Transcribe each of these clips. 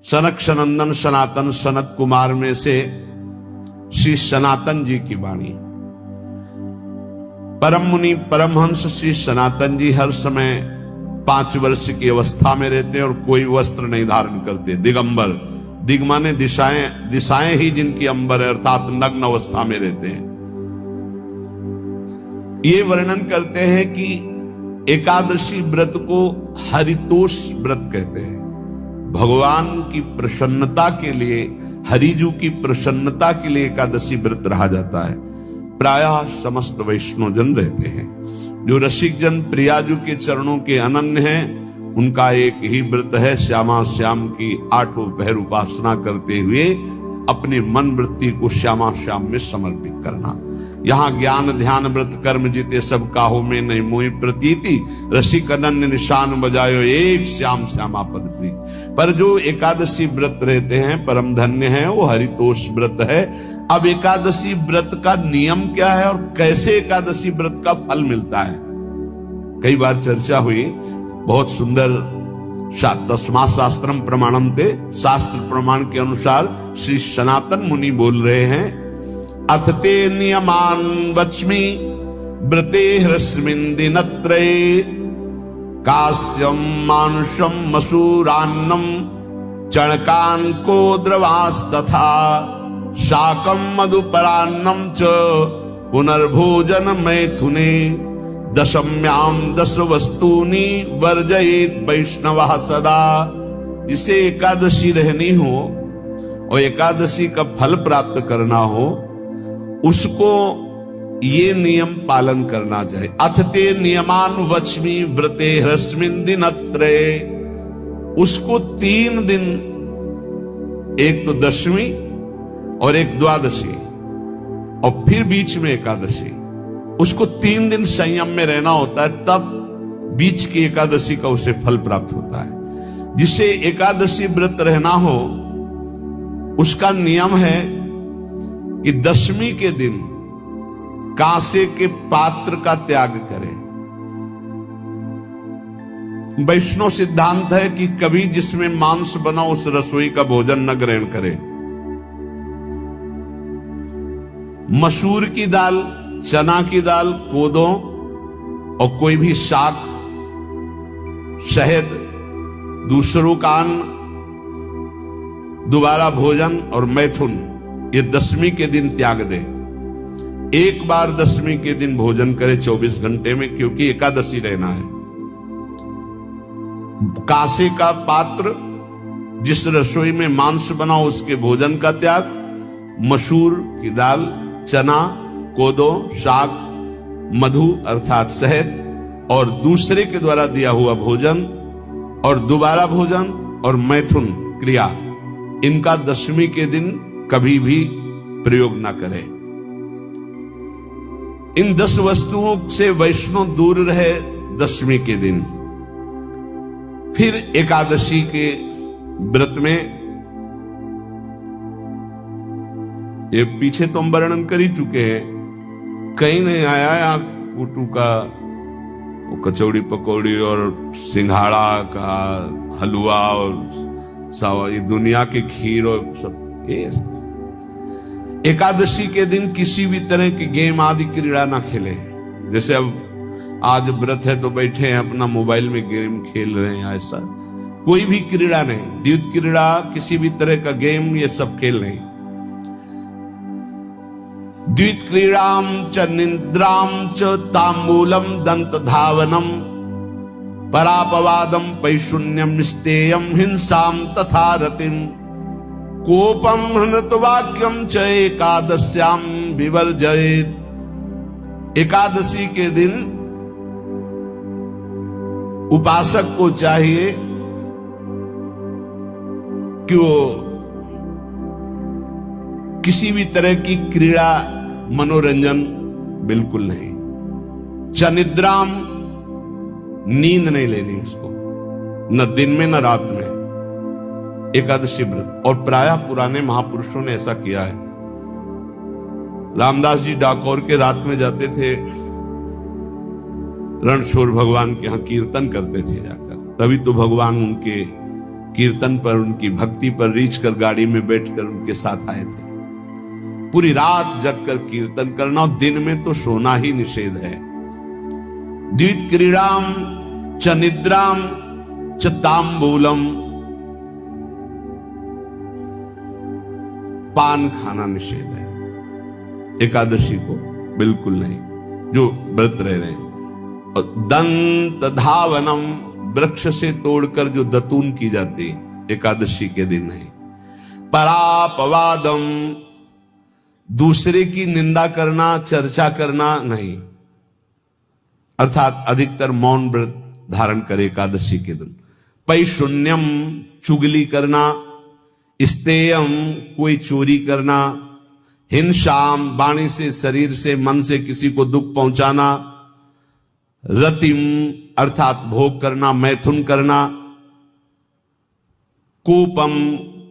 सनक सनंदन सनातन सनत कुमार में से श्री सनातन जी की वाणी। परम मुनि परमहंस श्री सनातन जी हर समय 5 वर्ष की अवस्था में रहते और कोई वस्त्र नहीं धारण करते, दिगंबर। दिग माने दिशाएं, दिशाएं ही जिनकी अंबर है, अर्थात नग्न अवस्था में रहते हैं। ये वर्णन करते हैं कि एकादशी व्रत को हरितोष व्रत कहते हैं। भगवान की प्रसन्नता के लिए, हरिजू की प्रसन्नता के लिए एकादशी व्रत रहा जाता है। प्रायः समस्त वैष्णव जन रहते हैं। जो रसिक जन प्रियाजू के चरणों के अनन्य हैं, उनका एक ही व्रत है, श्यामा श्याम की 8 पहर उपासना करते हुए अपने मन वृत्ति को श्यामा श्याम में समर्पित करना। यहाँ ज्ञान ध्यान व्रत कर्म जीते सब काहो में नहीं मोहि प्रतीति, रसिक अनन्य निशान बजायो एक श्याम श्यामा पद प्रीति। पर जो एकादशी व्रत रहते हैं परम धन्य है, वो हरितोष व्रत है। अब एकादशी व्रत का नियम क्या है और कैसे एकादशी व्रत का फल मिलता है, कई बार चर्चा हुई। बहुत सुंदर तस्मात् शास्त्रम प्रमाणम ते, शास्त्र प्रमाण के अनुसार श्री सनातन मुनि बोल रहे हैं, अथ ते नियमान वच्मि व्रते ह्रस्मिन् दिनत्रये, कास्यम मानुषम मसूरान्नम चणकान को द्रवास तथा, शाकम मधुपरान्नम च पुनर्भोजन मैथुने, दशम्याम 10 वस्तूनि वर्जयेत वैष्णवः सदा। जिसे एकादशी रहनी हो और एकादशी का फल प्राप्त करना हो, उसको ये नियम पालन करना चाहिए। अथ ते नियमान वच्मि व्रते ह्रस्मिन् दिनत्रये, उसको 3 दिन, एक तो दशमी और एक द्वादशी और फिर बीच में एकादशी, उसको 3 दिन संयम में रहना होता है, तब बीच की एकादशी का उसे फल प्राप्त होता है। जिसे एकादशी व्रत रहना हो, उसका नियम है कि दशमी के दिन कांसे के पात्र का त्याग करें। वैष्णव सिद्धांत है कि कभी जिसमें मांस बना उस रसोई का भोजन न ग्रहण करें। मसूर की दाल, चना की दाल, कोदो और कोई भी शाक, शहद, दूसरों का अन्न, दोबारा भोजन और मैथुन, ये दशमी के दिन त्याग दे। एक बार दशमी के दिन भोजन करे 24 घंटे में, क्योंकि एकादशी रहना है। कांसे का पात्र, जिस रसोई में मांस बना उसके भोजन का त्याग, मसूर की दाल, चना, कोदो, शाक, मधु अर्थात शहद और दूसरे के द्वारा दिया हुआ भोजन और दोबारा भोजन और मैथुन क्रिया, इनका दशमी के दिन कभी भी प्रयोग ना करें। इन 10 वस्तुओं से वैष्णव दूर रहे दशमी के दिन। फिर एकादशी के व्रत में, ये पीछे तो हम वर्णन कर ही चुके हैं, कहीं नहीं आया या कुटू का वो कचौड़ी पकौड़ी और सिंघाड़ा का हलवा और ये दुनिया के खीर और सब। ये एकादशी के दिन किसी भी तरह की गेम आदि क्रीड़ा ना खेले। जैसे अब आज व्रत है तो बैठे हैं अपना मोबाइल में गेम खेल रहे हैं, ऐसा कोई भी क्रीड़ा नहीं। द्वैत क्रीड़ा, किसी भी तरह का गेम, ये सब खेल नहीं। द्वैत क्रीड़ाम च निद्राम च तांबूलम दंत धावनम, परापवादम पैशून्यम निस्तेयम हिंसाम तथा रतिम, कोपम हनत वाक्यम च एकादश्याम विवर्जयेत। एकादशी के दिन उपासक को चाहिए कि वो किसी भी तरह की क्रीड़ा, मनोरंजन बिल्कुल नहीं। चनिद्राम, नींद नहीं लेनी उसको, न दिन में न रात में। एकादशी व्रत, और प्रायः पुराने महापुरुषों ने ऐसा किया है। रामदास जी डाकोर के रात में जाते थे, रणछोड़ भगवान के यहाँ कीर्तन करते थे जाकर, तभी तो भगवान उनके कीर्तन पर, उनकी भक्ति पर रीछ कर गाड़ी में बैठकर उनके साथ आए थे। पूरी रात जगकर कीर्तन करना, और दिन में तो सोना ही निषेध है। द्वित क्रीड़ाम च निद्राम च तांबूलम, पान खाना निषेध है एकादशी को, बिल्कुल नहीं, जो व्रत रह रहे हैं। और दंत धावनम, वृक्ष से तोड़कर जो दतून की जाती एकादशी के दिन नहीं। परापवादम, दूसरे की निंदा करना, चर्चा करना नहीं, अर्थात अधिकतर मौन व्रत धारण करे एकादशी के दिन। पैशून्यम, चुगली करना। स्तेयम, कोई चोरी करना। हिंसाम, वाणी से, शरीर से, मन से किसी को दुख पहुंचाना। रतिम, अर्थात भोग करना, मैथुन करना। कोपम,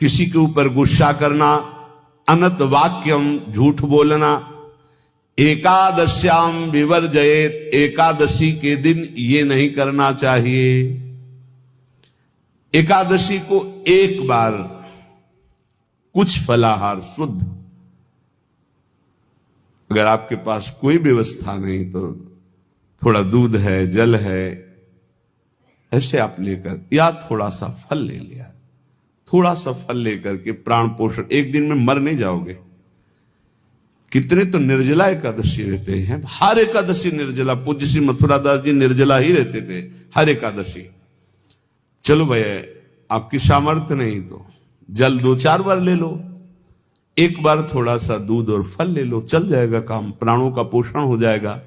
किसी के ऊपर गुस्सा करना। अनत वाक्यम, झूठ बोलना। एकादश्याम विवर्जयेत, एकादशी के दिन ये नहीं करना चाहिए। एकादशी को एक बार कुछ फलाहार शुद्ध, अगर आपके पास कोई व्यवस्था नहीं तो थोड़ा दूध है, जल है, ऐसे आप लेकर, या थोड़ा सा फल ले लिया, थोड़ा सा फल लेकर के प्राण पोषण, एक दिन में मर नहीं जाओगे। कितने तो निर्जला एकादशी रहते हैं, हर एकादशी निर्जला। पूज्य श्री मथुरा दास जी निर्जला ही रहते थे हर एकादशी। चलो भैया, आपकी सामर्थ्य नहीं तो जल 2-4 बार ले लो, एक बार थोड़ा सा दूध और फल ले लो, चल जाएगा काम, प्राणों का पोषण हो जाएगा।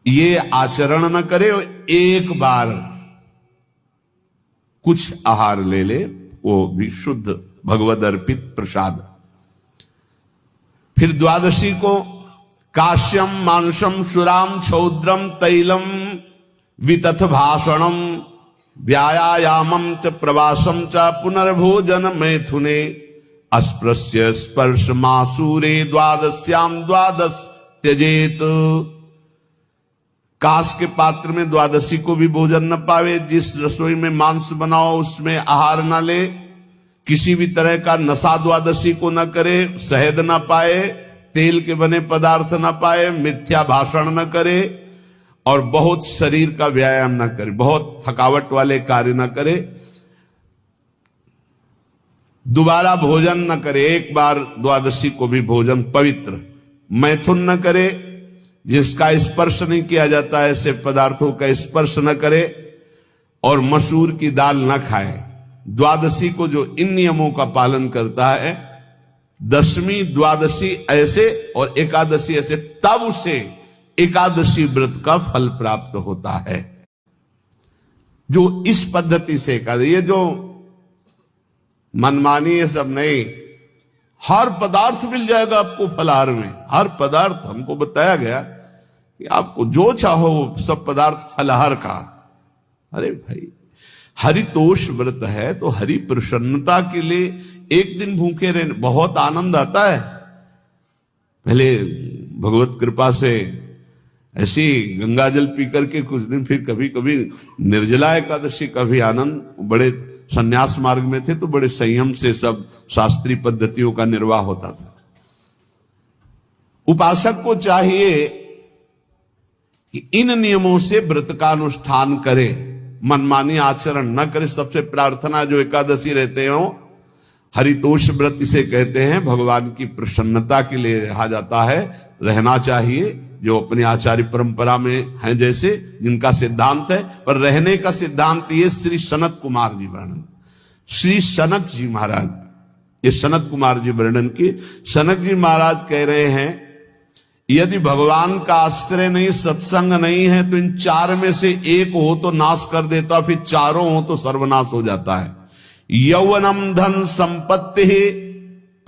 ये आचरण न करे, एक बार कुछ आहार ले ले, वो भी शुद्ध भगवद अर्पित प्रसाद। फिर द्वादशी को काश्यम मांसम सुराम छौद्रम तैलम वितथ भाषणम व्यायामम च प्रवासम च पुनर्भोजन मैथुने अस्पृश्य स्पर्श मासूरे द्वादश्याम द्वादश त्यजेत। कांस के पात्र में द्वादशी को भी भोजन न पावे। जिस रसोई में मांस बनाओ उसमें आहार न ले। किसी भी तरह का नशा द्वादशी को न करे। शहद न पाए, तेल के बने पदार्थ न पाए, मिथ्या भाषण न करे और बहुत शरीर का व्यायाम न करे, बहुत थकावट वाले कार्य न करे। दोबारा भोजन न करे, एक बार द्वादशी को भी भोजन पवित्र। मैथुन न करे, जिसका स्पर्श नहीं किया जाता ऐसे पदार्थों का स्पर्श न करे, और मसूर की दाल न खाए। द्वादशी को जो इन नियमों का पालन करता है, दशमी द्वादशी ऐसे और एकादशी ऐसे, तब उसे एकादशी व्रत का फल प्राप्त होता है। जो इस पद्धति से एकादशी, ये जो मनमानी है सब नहीं, हर पदार्थ मिल जाएगा आपको फलाहार में। हर पदार्थ हमको बताया गया कि आपको जो चाहो सब पदार्थ फलाहार का। अरे भाई, हरितोष व्रत है तो हरि प्रसन्नता के लिए एक दिन भूखे रहने बहुत आनंद आता है। पहले भगवत कृपा से ऐसी गंगा जल पी करके कुछ दिन, फिर कभी कभी निर्जला एकादशी का भी आनंद। बड़े संन्यास मार्ग में थे तो बड़े संयम से सब शास्त्रीय पद्धतियों का निर्वाह होता था। उपासक को चाहिए कि इन नियमों से व्रत का अनुष्ठान करे, मनमानी आचरण न करे। सबसे प्रार्थना जो एकादशी रहते हो, हरितोष व्रत इसे कहते हैं, भगवान की प्रसन्नता के लिए रहा जाता है, रहना चाहिए। जो अपनी आचार्य परंपरा में हैं, जैसे जिनका सिद्धांत है, पर रहने का सिद्धांत ये श्री सनत कुमार जी वर्णन, श्री सनक जी महाराज, ये सनत कुमार जी वर्णन की। सनक जी महाराज कह रहे हैं, यदि भगवान का आश्रय नहीं, सत्संग नहीं है, तो इन चार में से एक हो तो नाश कर देता, फिर चारों हो तो सर्वनाश हो जाता है। यौवनम धन संपत्ति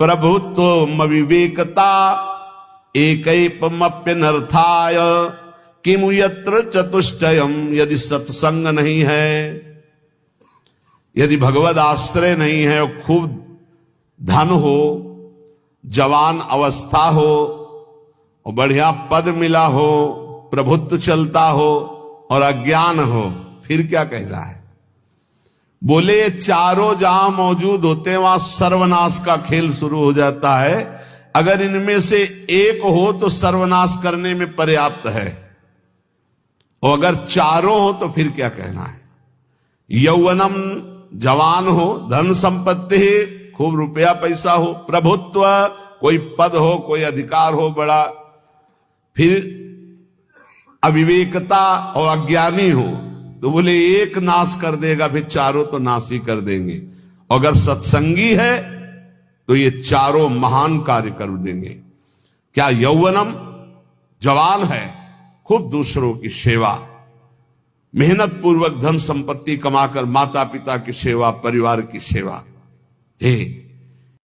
प्रभुत्व विवेकता एकैपमप्यनर्थाय किमु यत्र चतुष्टयम। यदि सत्संग नहीं है, यदि भगवद आश्रय नहीं है, और खूब धन हो, जवान अवस्था हो, और बढ़िया पद मिला हो, प्रभुत्व चलता हो, और अज्ञान हो, फिर क्या कह रहा है? बोले ये चारों जहां मौजूद होते हैं वहां सर्वनाश का खेल शुरू हो जाता है। अगर इनमें से एक हो तो सर्वनाश करने में पर्याप्त है, और अगर चारों हो तो फिर क्या कहना है। यौवनम जवान हो, धन संपत्ति, खूब रुपया पैसा हो, प्रभुत्व, कोई पद हो, कोई अधिकार हो बड़ा, फिर अविवेकता और अज्ञानी हो, तो बोले एक नाश कर देगा, फिर चारों तो नाश ही कर देंगे। अगर सत्संगी है तो ये चारों महान कार्य कर देंगे। क्या यौवनम, जवान है, खूब दूसरों की सेवा, मेहनत पूर्वक धन संपत्ति कमाकर माता पिता की सेवा, परिवार की सेवा, हे